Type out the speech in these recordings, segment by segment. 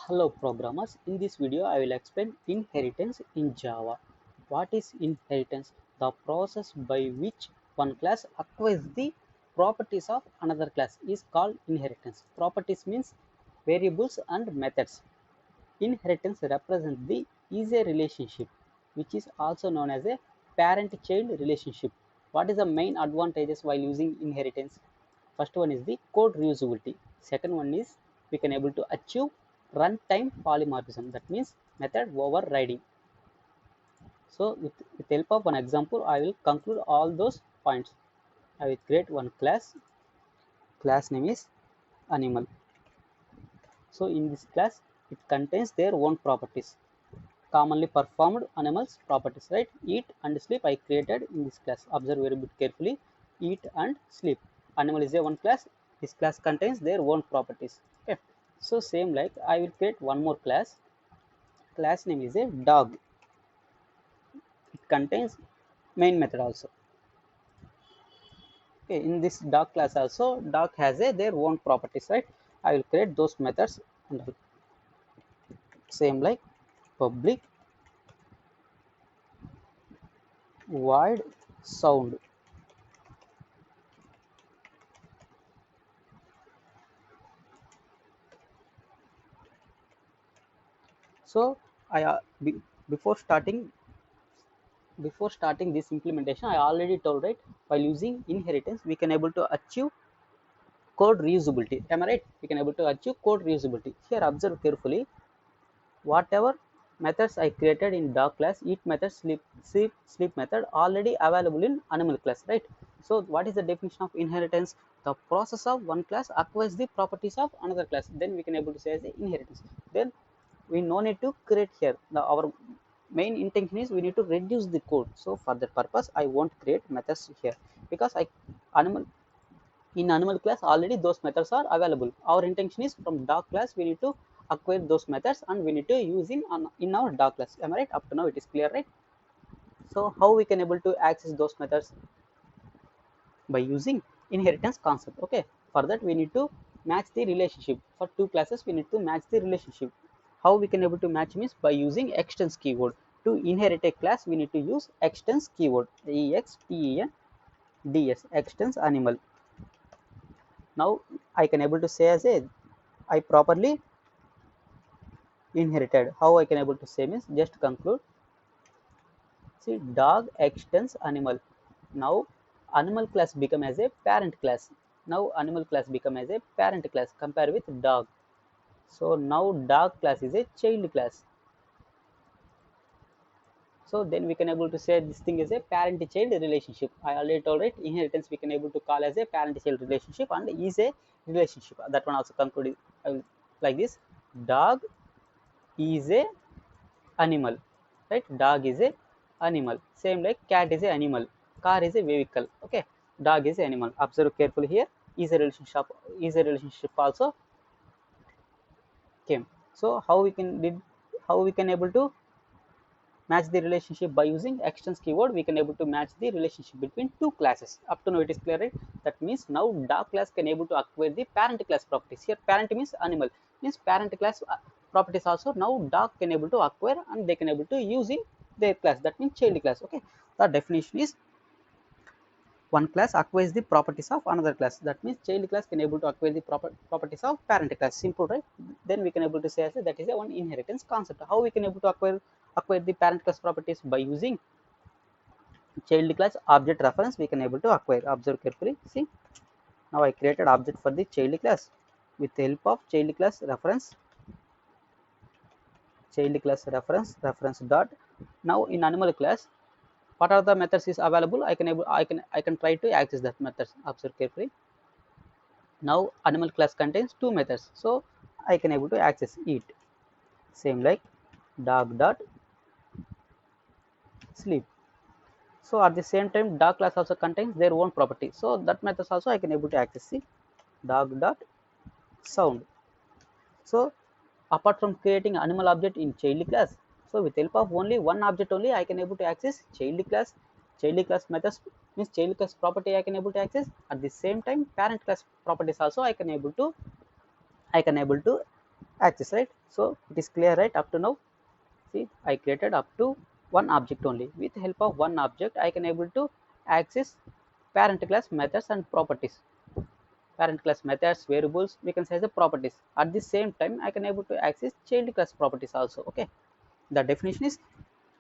Hello programmers, in this video I will explain inheritance in Java. What is inheritance? The process by which one class acquires the properties of another class is called inheritance. Properties means variables and methods. Inheritance represents the easier relationship, which is also known as a parent-child relationship. What is the main advantages while using inheritance? First one is the code reusability. Second one is we can able to achieve runtime polymorphism. That means method overriding. So with help of one example, I will conclude all those points. I will create one class. Class name is animal. So in this class, it contains their own properties. Commonly performed animals properties, right? Eat and sleep I created in this class. Observe very bit carefully. Eat and sleep. Animal is a one class. This class contains their own properties. Okay. So same like I will create one more class. Class name is a dog. It contains main method also. Okay. In this dog class also, dog has their own properties, right? I will create those methods and same like public void sound. So I before starting this implementation, I already told, right, while using inheritance we can able to achieve code reusability. Am I right? We can able to achieve code reusability. Here observe carefully. Whatever methods I created in dog class, eat method, sleep method already available in animal class, right? So what is the definition of inheritance? The process of one class acquires the properties of another class. Then we can able to say as the inheritance. Then we no need to create here. Our main intention is we need to reduce the code. So for that purpose, I won't create methods here because animal in animal class already those methods are available. Our intention is from dog class we need to acquire those methods and we need to use in our dog class. Am I right? Up to now it is clear, right? So how we can able to access those methods? By using inheritance concept. Okay, for that we need to match the relationship. For two classes we need to match the relationship. How we can able to match means by using extends keyword. To inherit a class we need to use extends keyword. Extends animal. Now I can able to say as a I properly inherited. How I can able to say means just conclude. See, dog extends animal. Now animal class become as a parent class. Now animal class become as a parent class compare with dog. So now dog class is a child class. So then we can able to say this thing is a parent child relationship. I already told, right, inheritance we can able to call as a parent child relationship and is a relationship. That one also concluded like this. Dog is a animal, right? Dog is a animal. Same like cat is a animal, car is a vehicle. Okay, dog is a animal. Observe carefully here. Is a relationship also came. So how we can able to match the relationship? By using extends keyword we can able to match the relationship between two classes. Up to now it is clear, right? That means now dog class can able to acquire the parent class properties. Here parent means animal, means parent class properties also now dog can able to acquire and they can able to use in their class. That means child class. Okay, the definition is one class acquires the properties of another class. That means child class can able to acquire the properties of parent class. Simple, right? Then we can able to say as that is a one inheritance concept. How we can able to acquire the parent class properties? By using child class object reference we can able to acquire. Observe carefully. See, now I created object for the child class with the help of child class reference dot. Now in animal class, what are the methods is available? I can try to access that methods. Observe carefully. Now animal class contains two methods, so I can able to access eat. Same like dog dot sleep. So at the same time dog class also contains their own property, so that methods also I can able to access. See, dog dot sound. So apart from creating animal object in child class, so with help of only one object only I can able to access child class methods, means child class property I can able to access. At the same time parent class properties also I can able to access, right? So it is clear, right? Up to now, see, I created up to one object only. With the help of one object, I can able to access parent class methods and properties. Parent class methods, variables, we can say the properties. At the same time, I can able to access child class properties also. Okay, the definition is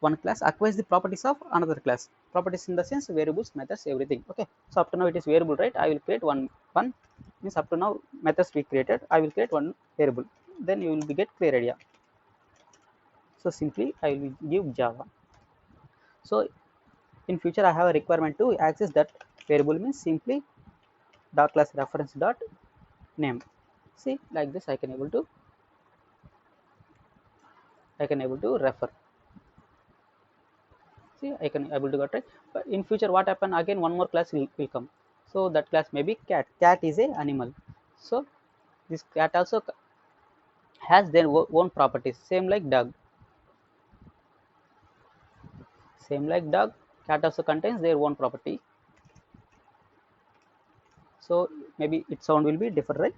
one class acquires the properties of another class. Properties in the sense variables, methods, everything. Okay, so up to now it is variable, right? I will create one means up to now methods we created. I will create one variable. Then you will be get clear idea. So simply I will give Java. So in future I have a requirement to access that variable means simply dot class reference dot name. See, like this I can able to refer. See, I can able to get right. But in future what happen again, one more class will come. So that class may be cat. Cat is a animal. So this cat also has their own properties. Same like dog. Same like dog. Cat also contains their own property. So maybe its sound will be different, right?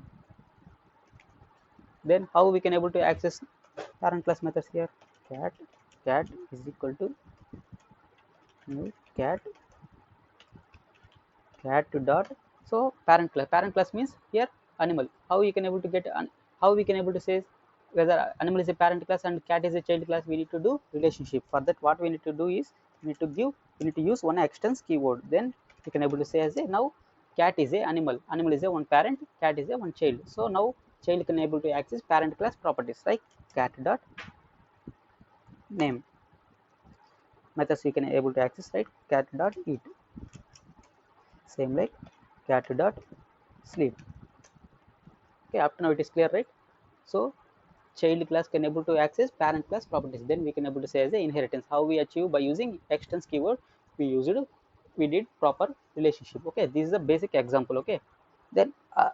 Then how we can able to access parent class methods here? Cat is equal to new cat dot. So parent class means here animal. How you can able to get how we can able to say whether animal is a parent class and cat is a child class? We need to do relationship. For that what we need to do is we need to use one extends keyword. Then we can able to say as a now cat is a animal is a one parent, cat is a one child. So now child can able to access parent class properties like cat dot name. Methods we can able to access, right? Cat dot eat. Same like cat dot sleep. Okay, up to now it is clear, right? So child class can able to access parent class properties. Then we can able to say as a inheritance. How we achieve? By using extends keyword. We did proper relationship. Okay, this is a basic example. Okay, then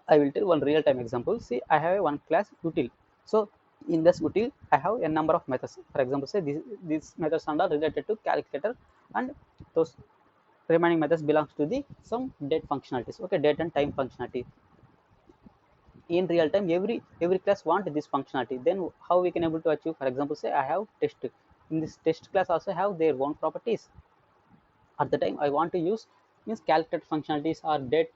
I will tell one real time example. See, I have a one class util. So in this util I have a number of methods. For example, say these methods are related to calculator, and those remaining methods belongs to the some date functionalities. Okay, date and time functionality. In real time every class want this functionality. Then how we can able to achieve? For example, say I have test. In this test class also have their own properties. At the time I want to use means calculate functionalities or date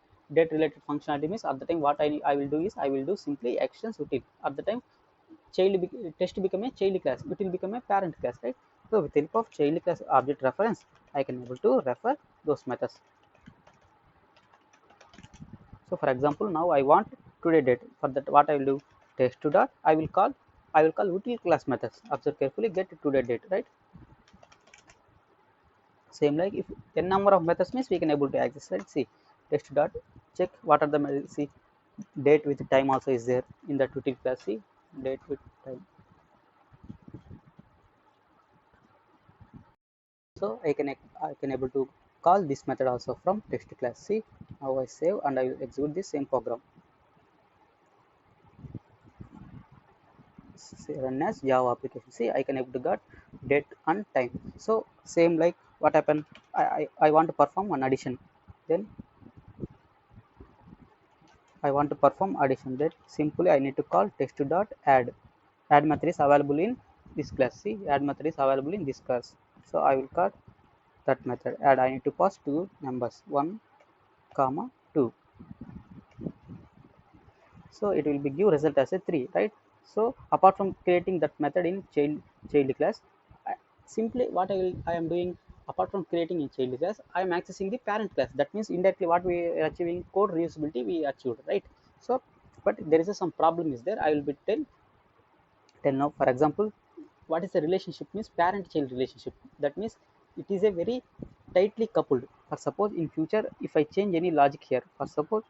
related functionality means at the time what I will do is I will do simply actions util. At the time test become a child class, it will become a parent class, right? So with help of child class object reference I can able to refer those methods. So for example, now I want today date. For that, what I will do? Text to dot. I will call util class methods. Observe carefully. Get today date. Right. Same like if n number of methods means we can able to access. Right. See, text dot. Check what are the see date with time also is there in the util class. See date with time. So I can able to call this method also from text class. See, now I save and I will execute this same program. Run as Java application. See, I can able to get date and time. So same like what happened. I want to perform one addition. Then I want to perform addition. That simply I need to call text dot add. Add method is available in this class. See, add method is available in this class. So I will call that method add. I need to pass two numbers 1, comma 2. So it will be give result as a 3, right? So apart from creating that method in child class, simply what I am doing, apart from creating in child class, I am accessing the parent class. That means indirectly what we are achieving code reusability we achieved, right? So but there is some problem is there. I will be tell now. For example, what is the relationship means parent child relationship. That means it is a very tightly coupled. For suppose in future if I change any logic here, for suppose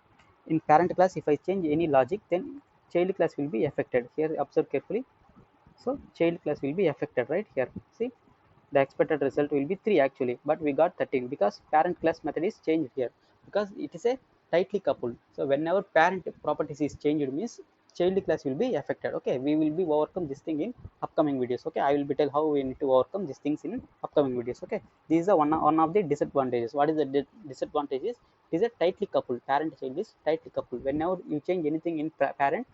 in parent class if I change any logic, then child class will be affected. Here observe carefully. So child class will be affected, right? Here see the expected result will be 3 actually, but we got 13 because parent class method is changed here, because it is a tightly coupled. So whenever parent properties is changed means child class will be affected. Okay, we will be overcome this thing in upcoming videos. Okay, I will be tell how we need to overcome these things in upcoming videos. Okay, this is one of the disadvantages. What is the disadvantages? It is a tightly coupled. Parent child is tightly coupled. Whenever you change anything in parent,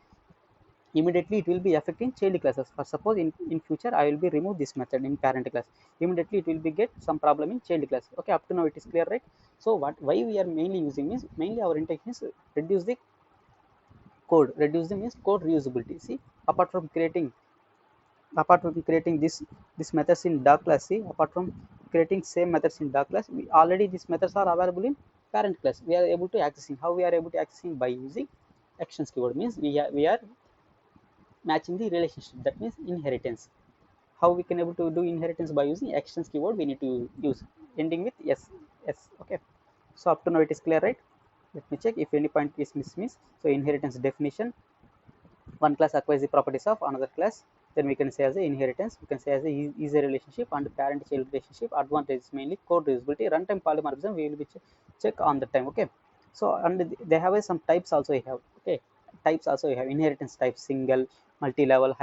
immediately it will be affecting child classes. For suppose in future I will be remove this method in parent class, immediately it will be get some problem in child class. Okay, up to now it is clear, right? So what why we are mainly using means, mainly our intention is reduce the code, reduce the means code reusability. See, apart from creating, this methods in dark class, see, apart from creating same methods in dark class, we already these methods are available in parent class. We are able to accessing, how we are able to accessing, by using actions keyword. Means we are matching the relationship, that means inheritance. How we can able to do inheritance? By using actions keyword, we need to use ending with yes, yes. Okay, so up to now it is clear, right? Let me check if any point is missed. So inheritance definition: one class acquires the properties of another class, then we can say as a inheritance. We can say as a is a relationship and parent child relationship. Advantage is mainly code reusability. Runtime polymorphism we will be check on the time. Okay, so and they have some types also you have. Okay, types also you have: inheritance type, single, multi-level,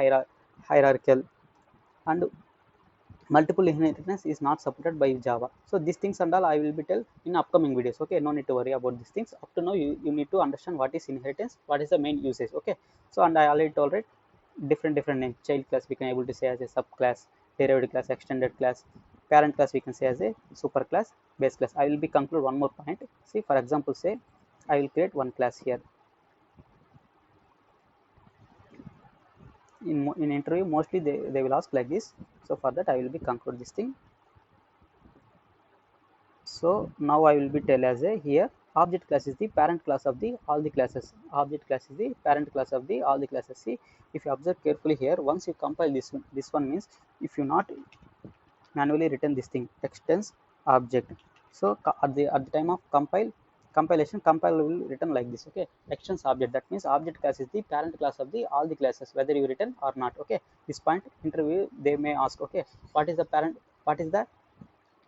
hierarchical, and multiple inheritance is not supported by Java. So these things and all I will be tell in upcoming videos. Okay, no need to worry about these things. Up to now you need to understand what is inheritance, what is the main usage. Okay, so and I already told, right, different names. Child class we can able to say as a subclass, derived class, extended class. Parent class we can say as a super class, base class. I will be conclude one more point. See, for example, say I will create one class here. In interview mostly they will ask like this. So for that I will be conclude this thing. So now I will be tell as a here object class is the parent class of the all the classes. Object class is the parent class of the all the classes. See, if you observe carefully here, once you compile this one means, if you not manually written this thing extends object. So at the time of compilation, compiler will written like this. Okay, extends object, that means object class is the parent class of the all the classes, whether you written or not. Okay, this point interview they may ask. Okay, what is the parent, what is the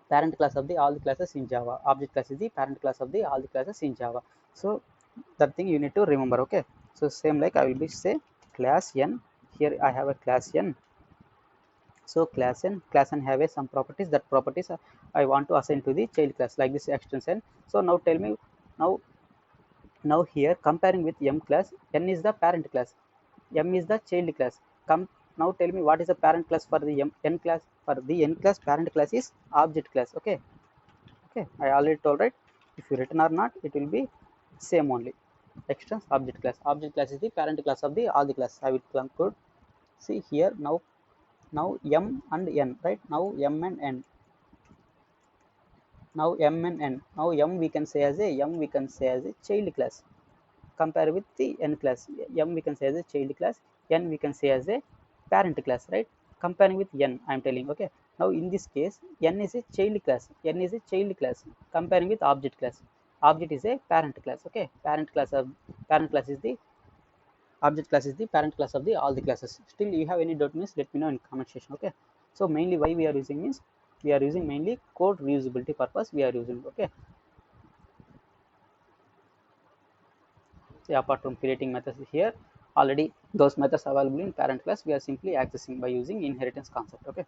parent class of the all the classes in Java? Object class is the parent class of the all the classes in Java. So that thing you need to remember. Okay, so same like I will be say class n. Here I have a class n. So class n have a some properties. That properties I want to assign to the child class like this extension. So now tell me, now here comparing with m class, n is the parent class, m is the child class. Come, now tell me what is the parent class for the n class. For the n class, parent class is object class. Okay, okay, I already told, right? If you written or not, it will be same only. Extends object class. Object class is the parent class of the all the class. I will conclude. See here now m and n, right? Now m and n, now m and n, now m we can say as a child class. Compare with the n class, m we can say as a child class, n we can say as a parent class, right? Comparing with n, I am telling. Okay, now in this case n is a child class, comparing with object class. Object is a parent class. Okay, parent class is the object class is the parent class of the all the classes. Still you have any doubt means let me know in comment section. Okay, so mainly why we are using means, we are using mainly code reusability purpose we are using. Okay, so apart from creating methods here, already those methods available in parent class we are simply accessing by using inheritance concept. Okay.